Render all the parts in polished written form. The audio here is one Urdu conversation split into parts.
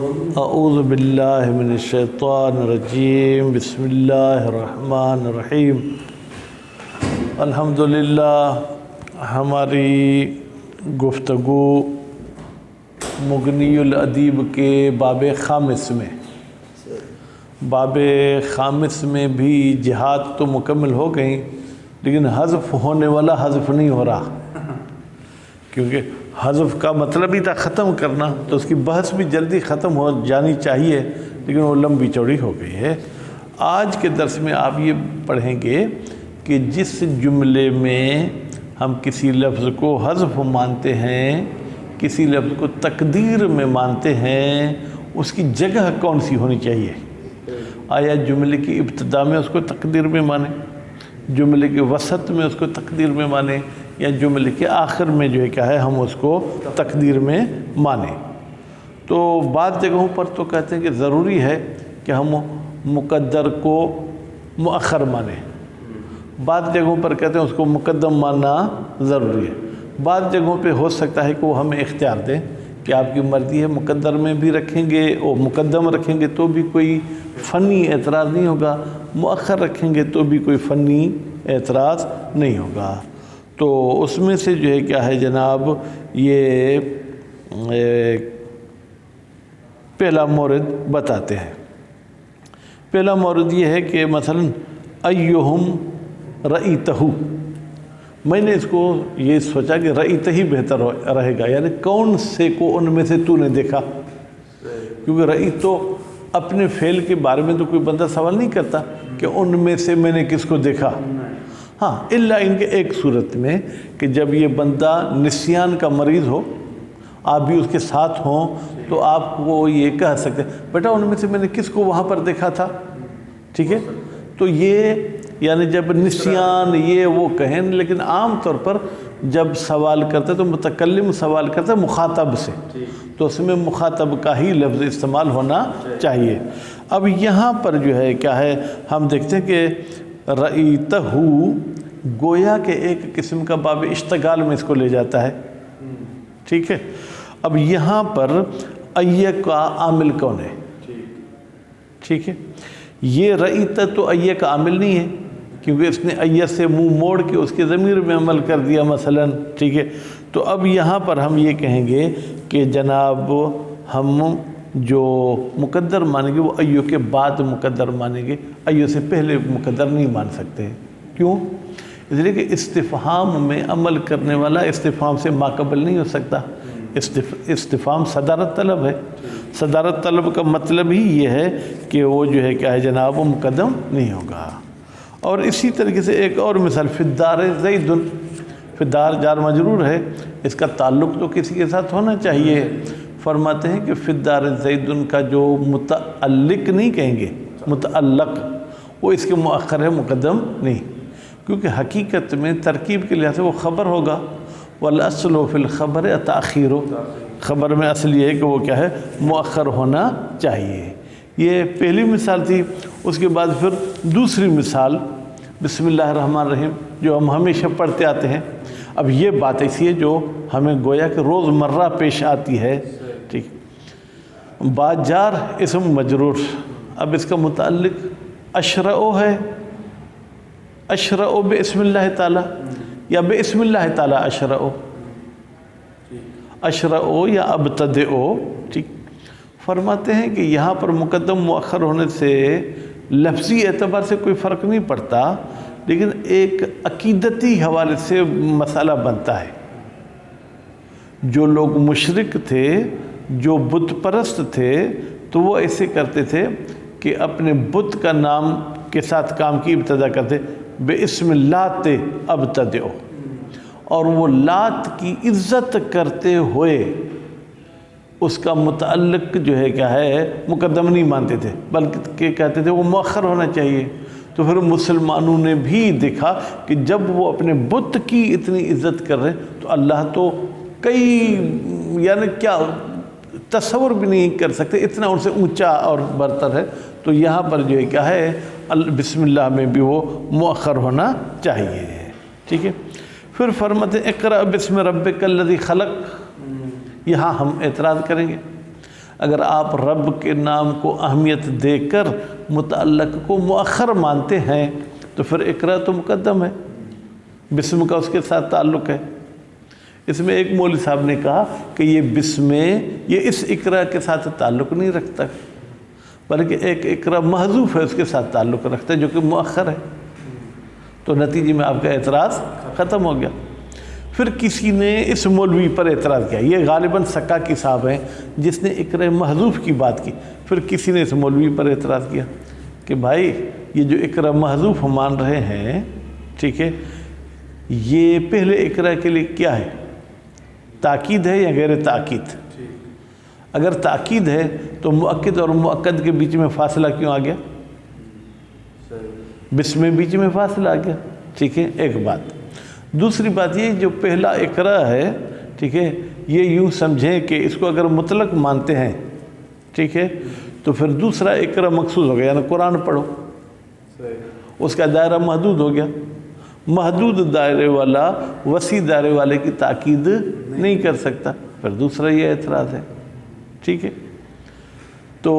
اعوذ باللہ من الشیطان الرجیم، بسم اللہ الرحمن الرحیم۔ الحمدللہ ہماری گفتگو مغنی الادیب کے باب خامس میں بھی جہاد تو مکمل ہو گئی، لیکن حذف ہونے والا حذف نہیں ہو رہا، کیونکہ حذف کا مطلب ہی تھا ختم کرنا، تو اس کی بحث بھی جلدی ختم ہو جانی چاہیے، لیکن وہ لمبی چوڑی ہو گئی ہے۔ آج کے درس میں آپ یہ پڑھیں گے کہ جس جملے میں ہم کسی لفظ کو حذف مانتے ہیں، کسی لفظ کو تقدیر میں مانتے ہیں، اس کی جگہ کون سی ہونی چاہیے؟ آیا جملے کی ابتدا میں اس کو تقدیر میں مانیں، جملے کے وسط میں اس کو تقدیر میں مانیں، یا جملے کے آخر میں جو ہے کیا ہے ہم اس کو تقدیر میں مانیں؟ تو بعض جگہوں پر تو کہتے ہیں کہ ضروری ہے کہ ہم مقدر کو مؤخر مانیں، بعض جگہوں پر کہتے ہیں اس کو مقدم ماننا ضروری ہے، بعض جگہوں پہ ہو سکتا ہے کہ وہ ہمیں اختیار دیں کہ آپ کی مرضی ہے مقدر میں بھی رکھیں گے اور مقدم رکھیں گے تو بھی کوئی فنی اعتراض نہیں ہوگا، مؤخر رکھیں گے تو بھی کوئی فنی اعتراض نہیں ہوگا۔ تو اس میں سے جو ہے کیا ہے جناب، یہ پہلا مورد بتاتے ہیں۔ پہلا مورد یہ ہے کہ مثلا ایہم رأیتہ، میں نے اس کو یہ سوچا کہ رأیتہ ہی بہتر رہے گا، یعنی کون سے کو ان میں سے تو نے دیکھا، کیونکہ رأی تو اپنے فعل کے بارے میں تو کوئی بندہ سوال نہیں کرتا کہ ان میں سے میں نے کس کو دیکھا، ہاں الا ان کے ایک صورت میں کہ جب یہ بندہ نسیان کا مریض ہو، آپ بھی اس کے ساتھ ہوں، تو آپ کو یہ کہہ سکتے ہیں بیٹا ان میں سے میں نے کس کو وہاں پر دیکھا تھا، ٹھیک ہے؟ تو یہ یعنی جب نسیان یہ وہ کہیں، لیکن عام طور پر جب سوال کرتے تو متکلم سوال کرتے مخاطب سے، تو اس میں مخاطب کا ہی لفظ استعمال ہونا چاہیے۔ اب یہاں پر جو ہے کیا ہے ہم دیکھتے ہیں کہ رأیتہ گویا کہ ایک قسم کا باب اشتغال میں اس کو لے جاتا ہے، ٹھیک ہے؟ اب یہاں پر ایہ کا عامل کون ہے؟ ٹھیک ہے، یہ رأیتہ تو ایہ کا عامل نہیں ہے، کیونکہ اس نے ایہ سے منہ موڑ کے اس کے ضمیر میں عمل کر دیا مثلا، ٹھیک ہے؟ تو اب یہاں پر ہم یہ کہیں گے کہ جناب ہم جو مقدر مانیں گے وہ ایو کے بعد مقدر مانیں گے، ایو سے پہلے مقدر نہیں مان سکتے۔ کیوں؟ اس لیے کہ استفہام میں عمل کرنے والا استفہام سے ماقبل نہیں ہو سکتا، استفہام صدارت طلب ہے، صدارت طلب کا مطلب ہی یہ ہے کہ وہ جو ہے کیا ہے جناب وہ مقدم نہیں ہوگا۔ اور اسی طریقے سے ایک اور مثال، فی الدار زید، فی الدار جار مجرور ہے، اس کا تعلق تو کسی کے ساتھ ہونا چاہیے، فرماتے ہیں کہ فی الدار زید کا جو متعلق نہیں کہیں گے، متعلق وہ اس کے مؤخر ہے، مقدم نہیں، کیونکہ حقیقت میں ترکیب کے لحاظ سے وہ خبر ہوگا، والاصل فی الخبر تاخیر، خبر میں اصل یہ ہے کہ وہ کیا ہے مؤخر ہونا چاہیے۔ یہ پہلی مثال تھی۔ اس کے بعد پھر دوسری مثال بسم اللہ الرحمن الرحیم جو ہم ہمیشہ پڑھتے آتے ہیں۔ اب یہ بات ایسی ہے جو ہمیں گویا کہ روز مرہ پیش آتی ہے، ٹھیک؟ باجار اسم مجرور، اب اس کا متعلق اشرعو ہے، اشرعو باسم اللہ تعالی یا باسم اللہ تعالی اشرعو، اشرعو یا ابتدعو، ٹھیک؟ فرماتے ہیں کہ یہاں پر مقدم مؤخر ہونے سے لفظی اعتبار سے کوئی فرق نہیں پڑتا، لیکن ایک عقیدتی حوالے سے مسئلہ بنتا ہے۔ جو لوگ مشرک تھے، جو بت پرست تھے، تو وہ ایسے کرتے تھے کہ اپنے بت کا نام کے ساتھ کام کی ابتدا کرتے، بِاسْمِ لات ابتدعو، اور وہ لات کی عزت کرتے ہوئے اس کا متعلق جو ہے کیا ہے مقدم نہیں مانتے تھے، بلکہ کہتے تھے وہ مؤخر ہونا چاہیے۔ تو پھر مسلمانوں نے بھی دیکھا کہ جب وہ اپنے بت کی اتنی عزت کر رہے تو اللہ تو کئی یعنی کیا تصور بھی نہیں کر سکتے، اتنا ان سے اونچا اور برتر ہے، تو یہاں پر جو ہے کیا ہے بسم اللہ میں بھی وہ مؤخر ہونا چاہیے، ٹھیک ہے؟ پھر فرماتے ہیں اقرأ بسم ربک الذی خلق، یہاں ہم اعتراض کریں گے، اگر آپ رب کے نام کو اہمیت دے کر متعلق کو مؤخر مانتے ہیں تو پھر اقرا تو مقدم ہے، بسم کا اس کے ساتھ تعلق ہے۔ اس میں ایک مولوی صاحب نے کہا کہ یہ بسم یہ اس اقرا کے ساتھ تعلق نہیں رکھتا، بلکہ ایک اقرا محذوف ہے اس کے ساتھ تعلق رکھتا ہے جو کہ مؤخر ہے، تو نتیجے میں آپ کا اعتراض ختم ہو گیا۔ پھر کسی نے اس مولوی پر اعتراض کیا، یہ غالباً سکاکی صاحب ہیں جس نے اقرا محذوف کی بات کی۔ پھر کسی نے اس مولوی پر اعتراض کیا کہ بھائی یہ جو اقرا محذوف مان رہے ہیں، ٹھیک ہے، یہ پہلے اقرا کے لیے کیا ہے، تاکید ہے یا غیر تاکید؟ اگر تاکید ہے تو مؤکد اور مؤکد کے بیچ میں فاصلہ کیوں آ گیا؟ بسم میں بیچ میں فاصلہ آ گیا، ٹھیک ہے، ایک بات۔ دوسری بات یہ جو پہلا اقرا ہے، ٹھیک ہے، یہ یوں سمجھیں کہ اس کو اگر مطلق مانتے ہیں، ٹھیک ہے، تو پھر دوسرا اقرا مقصود ہو گیا، یعنی قرآن پڑھو، اس کا دائرہ محدود ہو گیا۔ محدود دائرے والا وسیع دائرے والے کی تاکید نہیں کر سکتا، پھر دوسرا یہ اعتراض ہے، ٹھیک ہے۔ تو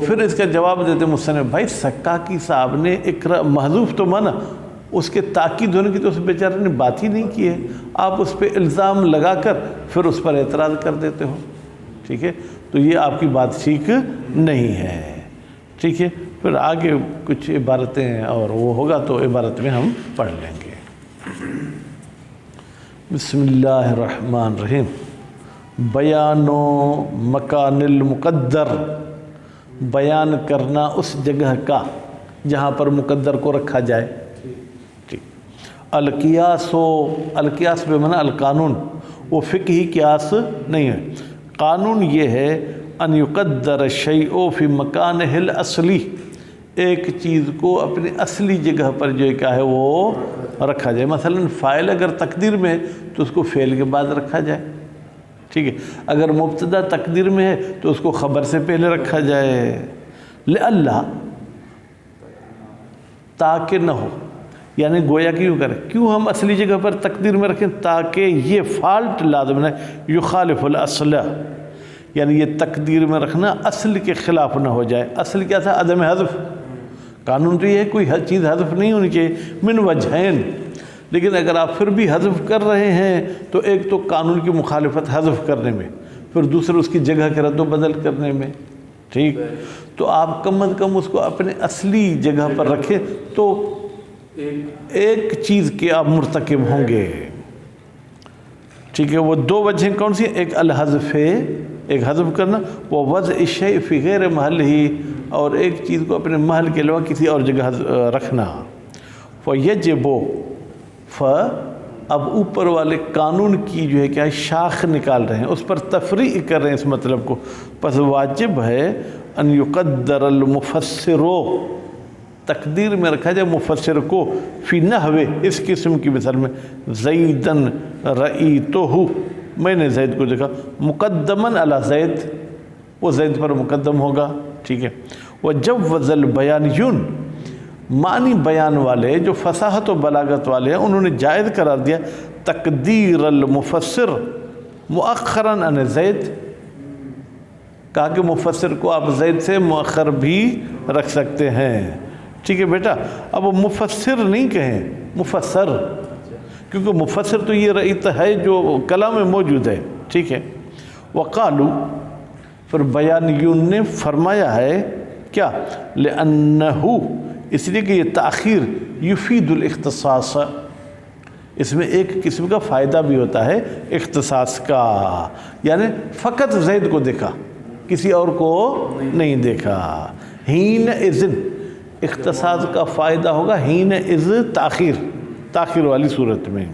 پھر اس کا جواب دیتے مصنف بھائی سکاکی صاحب نے اقرا محذوف تو مانا، اس کے تاکید ہونے کی تو اس بیچارے نے بات ہی نہیں کی ہے، آپ اس پہ الزام لگا کر پھر اس پر اعتراض کر دیتے ہو، ٹھیک ہے، تو یہ آپ کی بات ٹھیک نہیں ہے، ٹھیک ہے۔ پھر آگے کچھ عبارتیں اور وہ ہوگا تو عبارت میں ہم پڑھ لیں گے۔ بسم اللہ الرحمن الرحیم۔ بیان و مکان المقدر، بیان کرنا اس جگہ کا جہاں پر مقدر کو رکھا جائے، ٹھیک۔ القیاس القیاس بے معنی القانون، وہ فقہی قیاس نہیں ہے، قانون یہ ہے ان یقدر الشیء فی مکانہ الاصلی، ایک چیز کو اپنی اصلی جگہ پر جو کیا ہے وہ رکھا جائے۔ مثلا فاعل اگر تقدیر میں ہے تو اس کو فعل کے بعد رکھا جائے، ٹھیک ہے، اگر مبتدا تقدیر میں ہے تو اس کو خبر سے پہلے رکھا جائے، لئلا تاکہ نہ ہو، یعنی گویا کیوں کریں، کیوں ہم اصلی جگہ پر تقدیر میں رکھیں، تاکہ یہ فالٹ لازم ہے، یخالف الاصل، یعنی یہ تقدیر میں رکھنا اصل کے خلاف نہ ہو جائے۔ اصل کیا تھا؟ عدم حذف۔ قانون تو یہ ہے کوئی ہر چیز حذف نہیں ہونی چاہیے، من وجہین، لیکن اگر آپ پھر بھی حذف کر رہے ہیں تو ایک تو قانون کی مخالفت حذف کرنے میں، پھر دوسرے اس کی جگہ کے رد و بدل کرنے میں، ٹھیک، تو آپ کم از کم اس کو اپنے اصلی جگہ پر رکھیں تو ایک چیز کے آپ مرتکب ہوں گے، ٹھیک ہے۔ وہ دو وجہیں کون سی ہیں؟ ایک الحذف ہے، ایک حذف کرنا، وہ وضع الشیء فی غیر محل ہی، اور ایک چیز کو اپنے محل کے علاوہ کسی اور جگہ رکھنا۔ فیجب، اب اوپر والے قانون کی جو ہے کیا شاخ نکال رہے ہیں، اس پر تفریع کر رہے ہیں اس مطلب کو، پس واجب ہے ان یقدر المفسر، تقدیر میں رکھا جائے مفسر کو، فی نحو، اس قسم کی مثال میں، زیدن رأیتہ، میں نے زید کو دیکھا، مقدماً علی زید، وہ زید پر مقدم ہوگا، ٹھیک ہے۔ وجوز البیانیون، معنی بیان والے جو فصاحت و بلاغت والے ہیں انہوں نے جائز قرار دیا تقدیر المفسر مؤخراً عن زید، کہا کہ مفسر کو آپ زید سے مؤخر بھی رکھ سکتے ہیں، ٹھیک ہے بیٹا۔ اب وہ مفسر نہیں کہیں، مفسر، کیونکہ مفسر تو یہ رئیت ہے جو کلام میں موجود ہے، ٹھیک ہے۔ وقالو، پھر بیانیون نے فرمایا ہے کیا، لأنہو، اس لیے کہ یہ تاخیر یفید الاختصاص، اس میں ایک قسم کا فائدہ بھی ہوتا ہے اختصاص کا، یعنی فقط زید کو دیکھا، کسی اور کو نہیں دیکھا۔ ہین اذن، اختصاص کا فائدہ ہوگا ہین اذ، تاخیر والی صورت میں۔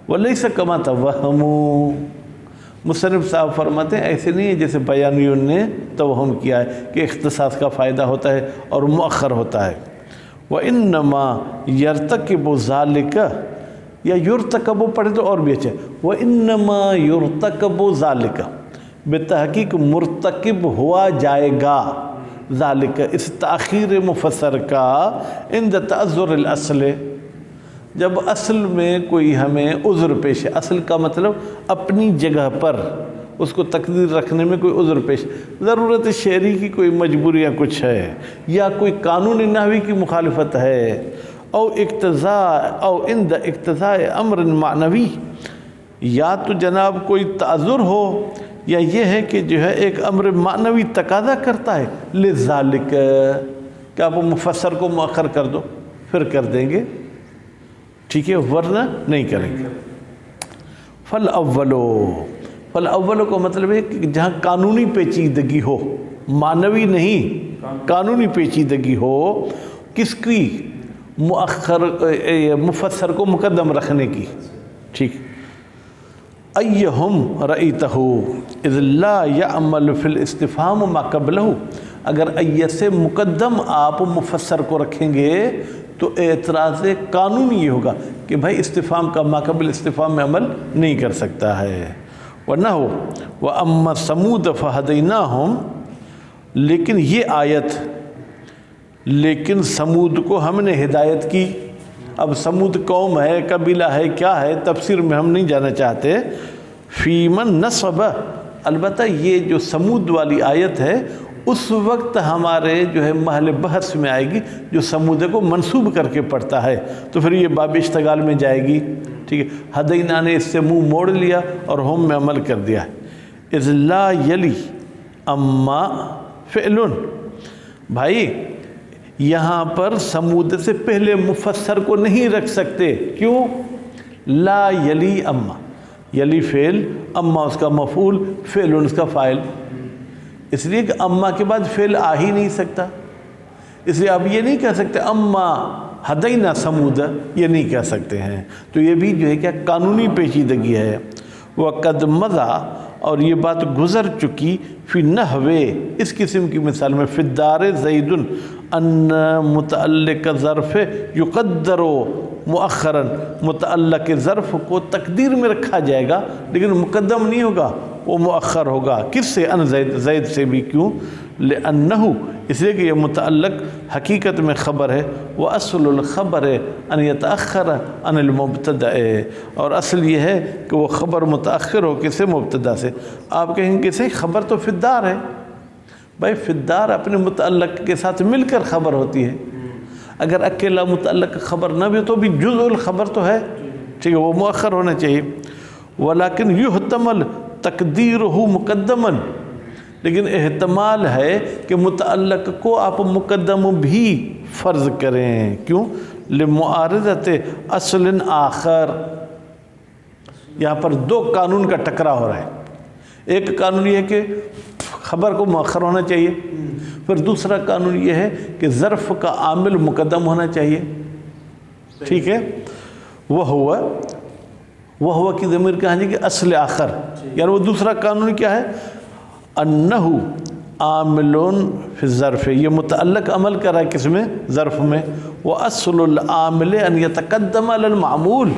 ولیس کما توہموا، مصنف صاحب فرماتے ہیں ایسے نہیں ہے جیسے بیانیون نے توہم کیا ہے کہ اختصاص کا فائدہ ہوتا ہے اور مؤخر ہوتا ہے۔ وَإِنَّمَا يَرْتَكِبُ ذَلِكَ، یا یرتکب پڑھے تو اور بھی اچھا ہے، وَإِنَّمَا يُرْتَكَبُ ذَلِكَ، بتحقیق مرتکب ہوا جائے گا، ذالک، اس تاخیر مفسر کا، عند تعذر الاصل، جب اصل میں کوئی ہمیں عذر پیش ہے، اصل کا مطلب اپنی جگہ پر اس کو تقدیر رکھنے میں کوئی عذر پیش، ضرورت شعری کی کوئی مجبوری یا کچھ ہے، یا کوئی قانون نحوی کی مخالفت ہے، او اقتضاء او عند اقتضاء امر معنوی، یا تو جناب کوئی تعذر ہو، یا یہ ہے کہ جو ہے ایک امر معنوی تقاضا کرتا ہے، لذالک کہ آپ مفسر کو مؤخر کر دو، پھر کر دیں گے، ٹھیک ہے، ورنہ نہیں کریں گے۔ فالاولو کا مطلب ہے کہ جہاں قانونی پیچیدگی ہو، معنوی نہیں، قانونی پیچیدگی ہو، کس کی؟ مفسر کو مقدم رکھنے کی، ٹھیک۔ ایہم رأیتہ اذ لا یعمل فی الاستفہام ما قبلہ، اگر ایہ سے مقدم آپ مفسر کو رکھیں گے تو اعتراض قانونی یہ ہوگا کہ بھائی استفہام کا ما قبل استفہام میں عمل نہیں کر سکتا ہے، ورنہ ہو وَأَمَّا ثَمُودَ فَهَدَيْنَاهُمْ، لیکن یہ آیت، لیکن سمود کو ہم نے ہدایت کی۔ اب سمود قوم ہے، قبیلہ ہے، کیا ہے، تفسیر میں ہم نہیں جانا چاہتے۔ فی من نصب، البتہ یہ جو سمود والی آیت ہے اس وقت ہمارے جو ہے محل بحث میں آئے گی جو سمود کو منسوب کر کے پڑھتا ہے، تو پھر یہ باب اشتغال میں جائے گی، ٹھیک ہے۔ ہدینا نے اس سے منہ موڑ لیا اور ہم میں عمل کر دیا ہے۔ اذ لا یلی اما فعل، بھائی یہاں پر سمود سے پہلے مفسر کو نہیں رکھ سکتے، کیوں؟ لا یلی اما، یلی فعل، اما اس کا مفعول، فعل اس کا فاعل، اس لیے کہ اما کے بعد فعل آ ہی نہیں سکتا، اس لیے آپ یہ نہیں کہہ سکتے اما ہدینا سمود، یہ نہیں کہہ سکتے ہیں، تو یہ بھی جو ہے کیا قانونی پیچیدگی ہے۔ وَقَدْ مَضَى، اور یہ بات گزر چکی، فی نحوے، اس قسم کی مثال میں، فی الدار زید ان متعلق ظرف یقدر مؤخراً، متعلق ظرف کو تقدیر میں رکھا جائے گا لیکن مقدم نہیں ہوگا، وہ مؤخر ہوگا، کس سے؟ ان زید، زید سے بھی، کیوں؟ لأنہ، اس لیے کہ یہ متعلق حقیقت میں خبر ہے، وَأَصْلُ الْخَبَرِ أَنْ يَتَأَخَّرَ عَنِ الْمُبْتَدَئِ، اور اصل یہ ہے کہ وہ خبر متأخر ہو کسے؟ مبتدا سے۔ آپ کہیں گے سے خبر تو فی الدار ہے، بھائی فی الدار اپنے متعلق کے ساتھ مل کر خبر ہوتی ہے، اگر اکیلا متعلق خبر نہ بھی تو بھی جزء الخبر تو ہے، ٹھیک ہے، وہ مؤخر ہونا چاہیے۔ وَلَكِنْ يُحْتَمَلْ تَقْدِيرُهُ مُقَدَّمًا، لیکن احتمال ہے کہ متعلق کو آپ مقدم بھی فرض کریں، کیوں؟ لمعارضت اصل آخر، یہاں پر دو قانون کا ٹکرا ہو رہا ہے، ایک قانون یہ ہے کہ خبر کو مؤخر ہونا چاہیے، پھر دوسرا قانون یہ ہے کہ ظرف کا عامل مقدم ہونا چاہیے، ٹھیک ہے۔ وہ کی ضمیر کہاں جائے گی؟ اصل آخر، یعنی وہ دوسرا قانون کیا ہے؟ انہو عامل فی الظرف، یہ متعلق عمل کر رہا ہے کس میں؟ ظرف میں۔ وَأَصْلُ الْعَامِلِ أَنْ يَتَقَدَّمَ عَلَى الْمَعْمُولِ،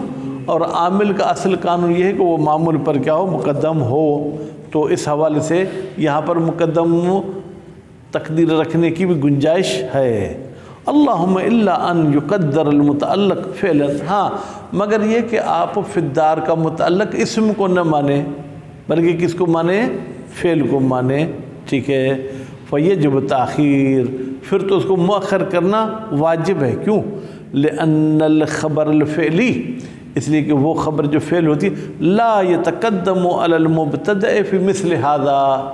اور عامل کا اصل قانون یہ ہے کہ وہ معمول پر کیا ہو؟ مقدم ہو۔ تو اس حوالے سے یہاں پر مقدم تقدیر رکھنے کی بھی گنجائش ہے۔ اللہم الا ان یقدر المتعلق فعلا، ہاں مگر یہ کہ آپ فی الدار کا متعلق اسم کو نہ مانیں بلکہ کس کو مانیں؟ فعل کو مانیں، ٹھیک ہے۔ فیجب تاخیر، پھر تو اس کو مؤخر کرنا واجب ہے، کیوں؟ لأن الخبر الفعلی، اس لیے کہ وہ خبر جو فعل ہوتی ہے، لا یتقدم علی المبتدأ فی مثل ھذا،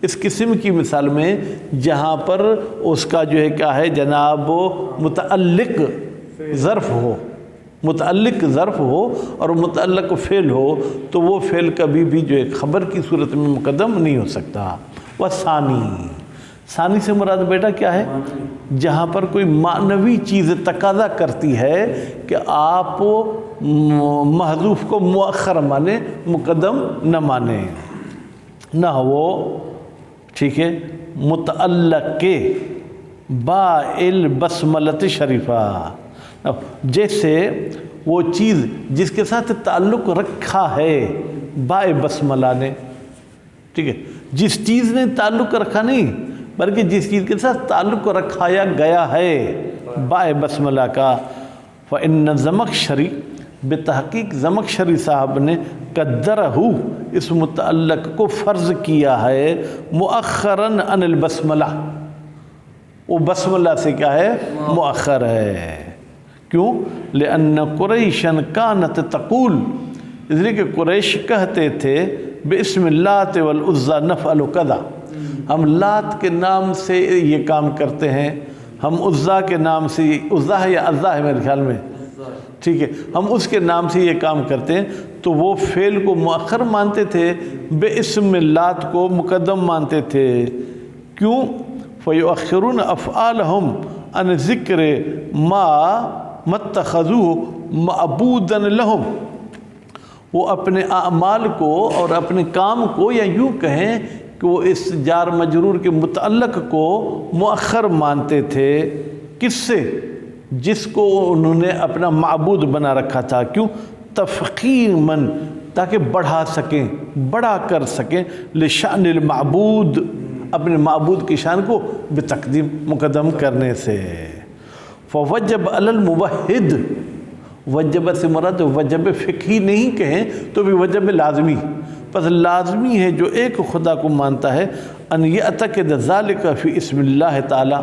اس قسم کی مثال میں جہاں پر اس کا جو ہے کیا ہے جناب متعلق ظرف ہو، متعلق ظرف ہو اور متعلق فعل ہو، تو وہ فعل کبھی بھی جو ہے خبر کی صورت میں مقدم نہیں ہو سکتا۔ وثانی، ثانی سے مراد بیٹا کیا ہے؟ جہاں پر کوئی معنوی چیز تقاضا کرتی ہے کہ آپ محذوف کو مؤخر مانیں، مقدم نہ مانیں، نہ وہ، ٹھیک ہے، متعلق کے با البسملۃ شریفہ، جیسے وہ چیز جس کے ساتھ تعلق رکھا ہے با بسملہ نے، ٹھیک ہے، جس چیز نے تعلق رکھا نہیں بلکہ جس چیز کے ساتھ تعلق رکھایا گیا ہے با بسملہ کا۔ فإن زمخشری، بتحقیق زمخشری صاحب نے قدرہ، اس متعلق کو فرض کیا ہے مؤخراً عن البسملہ، وہ بسملہ سے کیا ہے مؤخر ہے۔ کیوں؟ لأن قریشاً کانت تقول، اس لیے کہ قریش کہتے تھے باسم اللات والعزیٰ نفعل کذا، ہم لات کے نام سے یہ کام کرتے ہیں، ہم عزیٰ کے نام سے، عزیٰ ہے یا عزیٰ ہے میرے خیال میں، ٹھیک ہے، ہم اس کے نام سے یہ کام کرتے ہیں، تو وہ فعل کو مؤخر مانتے تھے، باسم اللات کو مقدم مانتے تھے۔ کیوں؟ فَيُؤَخِّرُونَ أَفْعَالَهُمْ عَنْ ذِكْرِ مَا اتَّخَذُوهُ مَعْبُودًا لَهُمْ، وہ اپنے اعمال کو اور اپنے کام کو، یا یوں کہیں کہ وہ اس جار مجرور کے متعلق کو مؤخر مانتے تھے، کس سے؟ جس کو انہوں نے اپنا معبود بنا رکھا تھا۔ کیوں؟ تفخیماً، تاکہ بڑھا سکیں، بڑا کر سکیں، لشأن المعبود، اپنے معبود کی شان کو بتقدیم، مقدم کرنے سے۔ فوجب علی الموحد، وجب سے مراد وجب فقہی نہیں کہیں تو بھی وجب لازمی، پس لازمی ہے جو ایک خدا کو مانتا ہے ان یعتقد ذالک فی اسم اللہ تعالی،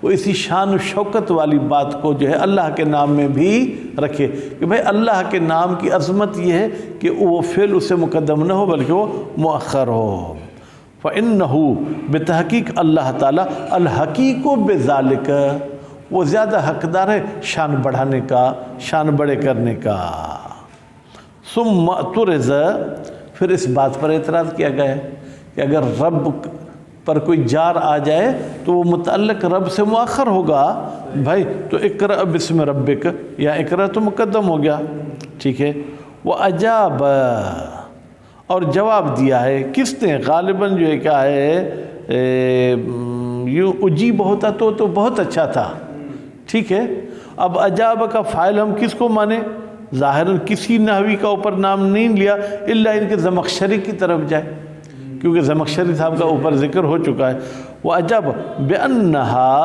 وہ اسی شان و شوکت والی بات کو جو ہے اللہ کے نام میں بھی رکھے، کہ بھئی اللہ کے نام کی عظمت یہ ہے کہ وہ فعل اسے مقدم نہ ہو بلکہ وہ مؤخر ہو۔ فَإِنَّهُ، بتحقیق اللہ تعالیٰ، الحقیق بذالک، وہ زیادہ حقدار ہے شان بڑھانے کا، شان بڑے کرنے کا۔ ثم اعترض، پھر اس بات پر اعتراض کیا گیا ہے کہ اگر رب پر کوئی جار آ جائے تو وہ متعلق رب سے مؤخر ہوگا، بھائی تو اقرأ بسم ربک، یا اقرأ تو مقدم ہو گیا، ٹھیک ہے۔ وَأَجَابَ، اور جواب دیا ہے کس نے؟ غالباً جو ہے کیا ہے، یوں اجیب ہوتا تو بہت اچھا تھا، ٹھیک ہے۔ اب اجاب کا فاعل ہم کس کو مانے؟ ظاہراً کسی نحوی کا اوپر نام نہیں لیا الا ان کے زمخشری کی طرف جائے، کیونکہ زمخشری صاحب کا اوپر ذکر ہو چکا ہے۔ وَأَجَبَ بِأَنَّهَا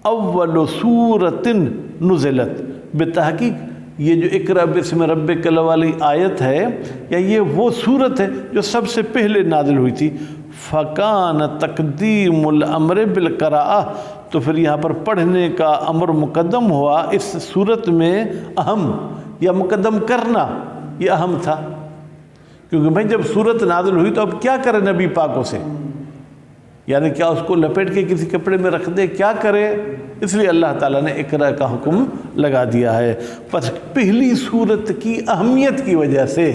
أَوَّلُ سُورَةٍ نُزِلَتْ، بتحقیق یہ جو اقرأ بسم ربک والی آیت ہے، یا یہ وہ صورت ہے جو سب سے پہلے نازل ہوئی تھی۔ فَكَانَ تَقْدِيمُ الْأَمْرِ بِالْقِرَاءَةِ، تو پھر یہاں پر پڑھنے کا امر مقدم ہوا اس صورت میں، اہم یا مقدم کرنا یہ اہم تھا، کیونکہ بھائی جب صورت نازل ہوئی تو اب کیا کرے نبی پاکوں سے، یعنی کیا اس کو لپیٹ کے کسی کپڑے میں رکھ دے، کیا کرے؟ اس لیے اللہ تعالیٰ نے اقرأ کا حکم لگا دیا ہے۔ پس پہلی صورت کی اہمیت کی وجہ سے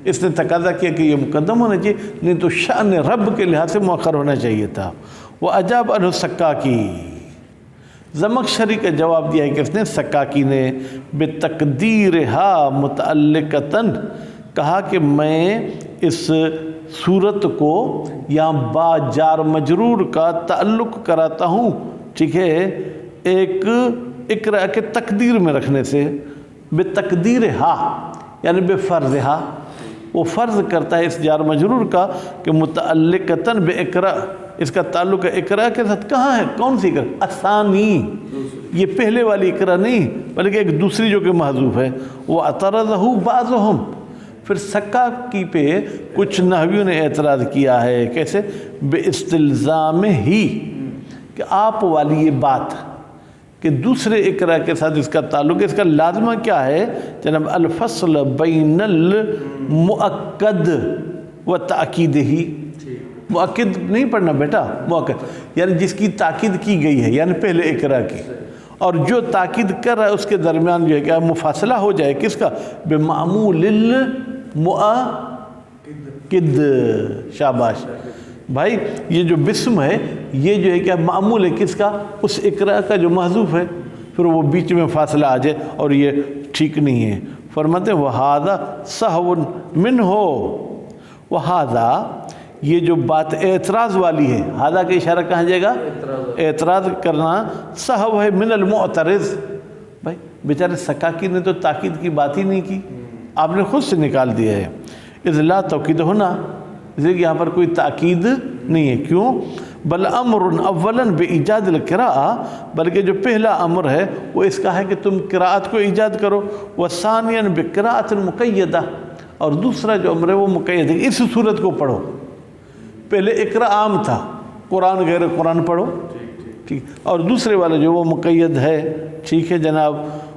اس نے تقاضا کیا کہ یہ مقدم ہونا چاہیے، نہیں تو شأن رب کے لحاظ سے مؤخر ہونا چاہیے تھا۔ وَأَجَابَ عَنْهُ السَّقَّاقِي، زمخشری کا جواب دیا ہے کس نے؟ سقاقی نے۔ بِتَقْدِيرِهَا مُتَعَلِّقَةً، کہا کہ میں اس صورت کو یا با جار مجرور کا تعلق کراتا ہوں، ٹھیک ہے، ایک اقرأ کے تقدیر میں رکھنے سے، بِتَقْدِيرِهَا یعنی بِفَرْضِهَا، وہ فرض کرتا ہے اس جار مجرور کا کہ متعلقتاً بِاقرأ، اس کا تعلق اقرأ کے ساتھ۔ کہاں ہے؟ کون سی اقرأ؟ الثانی، یہ پہلے والی اقرأ نہیں بلکہ ایک دوسری جو کہ محذوف ہے۔ وَاعْتَرَضَهُ بَعْضُهُمْ، پھر سقاقی پہ کچھ نحویوں نے اعتراض کیا ہے، کیسے؟ بِاِسْتِلْزَامِهِ، کہ آپ والی یہ بات کہ دوسرے اقرأ کے ساتھ اس کا تعلق ہے، اس کا لازمہ کیا ہے جناب؟ الفصل بین المؤکد و تاکیدہی، مؤکد نہیں پڑھنا بیٹا، مؤکد یعنی جس کی تاکید کی گئی ہے، یعنی پہلے اقرأ کی، اور جو تاکید کر رہا ہے اس کے درمیان جو ہے کیا مفاصلہ ہو جائے، کس کا؟ بمعمول المؤکد، شاباش بھائی، یہ جو بسم ہے یہ جو ہے کیا معمول ہے کس کا؟ اس اقرأ کا جو محذوف ہے، پھر وہ بیچ میں فاصلہ آ جائے اور یہ ٹھیک نہیں ہے۔ فرماتے ہیں وَهَذَا سَهْوٌ مِّنْهُ، وَهَذَا یہ جو بات اعتراض والی ہے، ہذا کا اشارہ کہاں جائے گا؟ اعتراض کرنا، سہو ہے من المعترض، بھائی بیچارے سقاقی نے تو تاکید کی بات ہی نہیں کی، آپ نے خود سے نکال دیا ہے۔ اذ لا توکید ہونا، اس لیے یہاں پر کوئی تاکید نہیں ہے۔ کیوں؟ بل امر اولا بایجاد القراءہ، بلکہ جو پہلا امر ہے وہ اس کا ہے کہ تم قراءت کو ایجاد کرو، وثانیا بقراءۃ مقیدہ، اور دوسرا جو امر ہے وہ مقید ہے، اس صورت کو پڑھو۔ پہلے اقرا عام تھا، قرآن غیر قرآن پڑھو، ٹھیک، اور دوسرے والا جو وہ مقید ہے، ٹھیک ہے جناب۔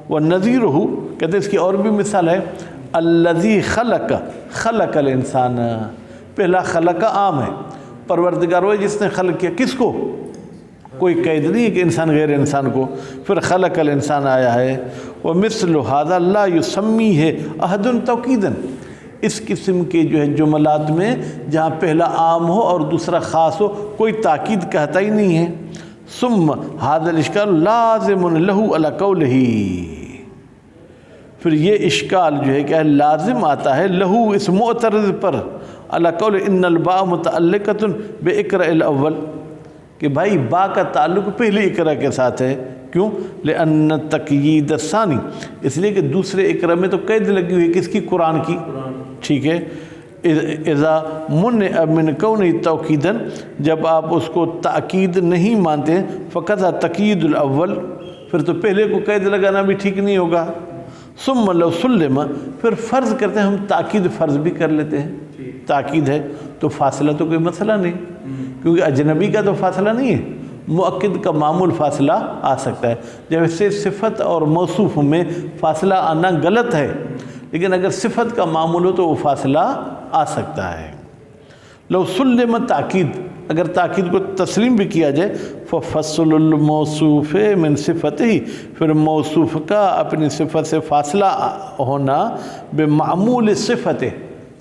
وَنَذِيرُهُ کہتے ہیں اس کی اور بھی مثال ہے، الَّذِي خَلَقَ الْإِنسَانَ، پہلا خلق عام ہے، پروردگار وہ جس نے خلق کیا، کس کو؟ کوئی قید نہیں ہے کہ انسان غیر انسان کو، پھر خلق الانسان آیا ہے۔ وَمِثْلُ هَذَا لَا يُسَمِّيهِ أَحَدٌ تَوْكِيدًا، اس قسم کے جو ہے جملات میں جہاں پہلا عام ہو اور دوسرا خاص ہو، کوئی تاکید کہتا ہی نہیں ہے۔ ثم هذا الاشکال لازم له على قوله، پھر یہ اشکال جو ہے کہ لازم آتا ہے لہو اس معترض پر، علی قول ان الباء متعلقۃ باقرأ الاول، کہ بھائی با کا تعلق پہلے اقرا کے ساتھ ہے، کیوں؟ لأن التقیید الثانی، اس لیے کہ دوسرے اقرا میں تو قید لگی ہوئی ہے، کس کی؟ قرآن کی، ٹھیک ہے۔ اذا منع من کونہ توکیدا، جب آپ اس کو تاکید نہیں مانتے ہیں، فقط تقیید الاول، پھر تو پہلے کو قید لگانا بھی ٹھیک نہیں ہوگا۔ ثم لو سلم، پھر فرض کرتے ہیں ہم تاکید فرض بھی کر لیتے ہیں، تاکید ہے تو فاصلہ تو کوئی مسئلہ نہیں، کیونکہ اجنبی کا تو فاصلہ نہیں ہے، مؤکد کا معمول فاصلہ آ سکتا ہے۔ جیسے صفت اور موصوف میں فاصلہ آنا غلط ہے، لیکن اگر صفت کا معمول ہو تو وہ فاصلہ آ سکتا ہے۔ لو سلم تاکید، اگر تاکید کو تسلیم بھی کیا جائے، ففصل الموصوف من صفته، پھر موصوف کا اپنی صفت سے فاصلہ ہونا بمعمول صفت،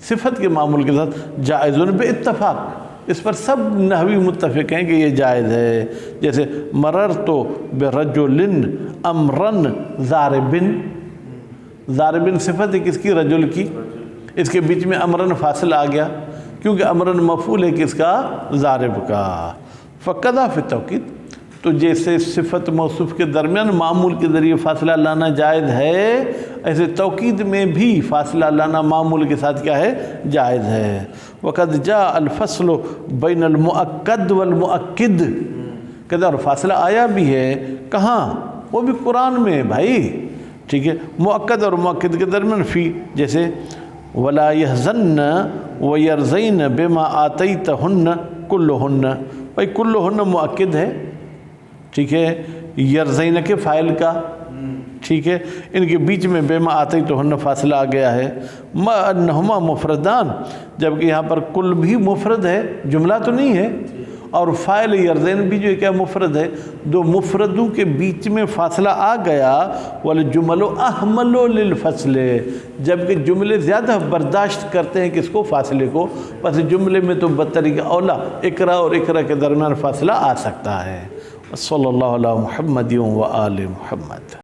صفت کے معمول کے ساتھ، جائز باتفاق، اس پر سب نحوی متفق ہیں کہ یہ جائز ہے۔ جیسے مررت برجل امرن ضاربن، ضاربن صفت ہے کس کی؟ رجل کی، اس کے بیچ میں امرن فاصلہ آ گیا، کیونکہ امرن مفعول ہے کس کا؟ ضارب کا۔ فقضا فی توکید، تو جیسے صفت موصوف کے درمیان معمول کے ذریعے فاصلہ لانا جائز ہے، ایسے توکید میں بھی فاصلہ لانا معمول کے ساتھ کیا ہے؟ جائز ہے۔ وقد جاء الفصل بین المؤکد والمؤکد، کہتے اور فاصلہ آیا بھی ہے، کہاں؟ وہ بھی قرآن میں بھائی، ٹھیک ہے، مؤکد اور مؤکد کے درمیان فی، جیسے وَلَا يَحْزَنَّ وَيَرْزَيْنَ بِمَا آتَيْتَهُنَّ كُلُّهُنَّ، بھائی كُلُّهُنَّ مؤکد ہے، ٹھیک ہے، یرزین کے فائل کا، ٹھیک ہے، ان کے بیچ میں بِمَا آتَيْتَهُنَّ فاصلہ آ گیا ہے۔ مَا أَنَّهُمَا مفردان، جبکہ یہاں پر کل بھی مفرد ہے، جملہ تو نہیں ہے، اور فائل یرزین بھی جو ہے کیا؟ مفرد ہے، دو مفردوں کے بیچ میں فاصلہ آ گیا۔ والجمل احمل للفصل، جبکہ جملے زیادہ برداشت کرتے ہیں کس کو؟ فاصلے کو، بس جملے میں تو بطریق اولا اقرا اور اقرا کے درمیان فاصلہ آ سکتا ہے۔ صلی اللہ علیہ محمد و آل محمد۔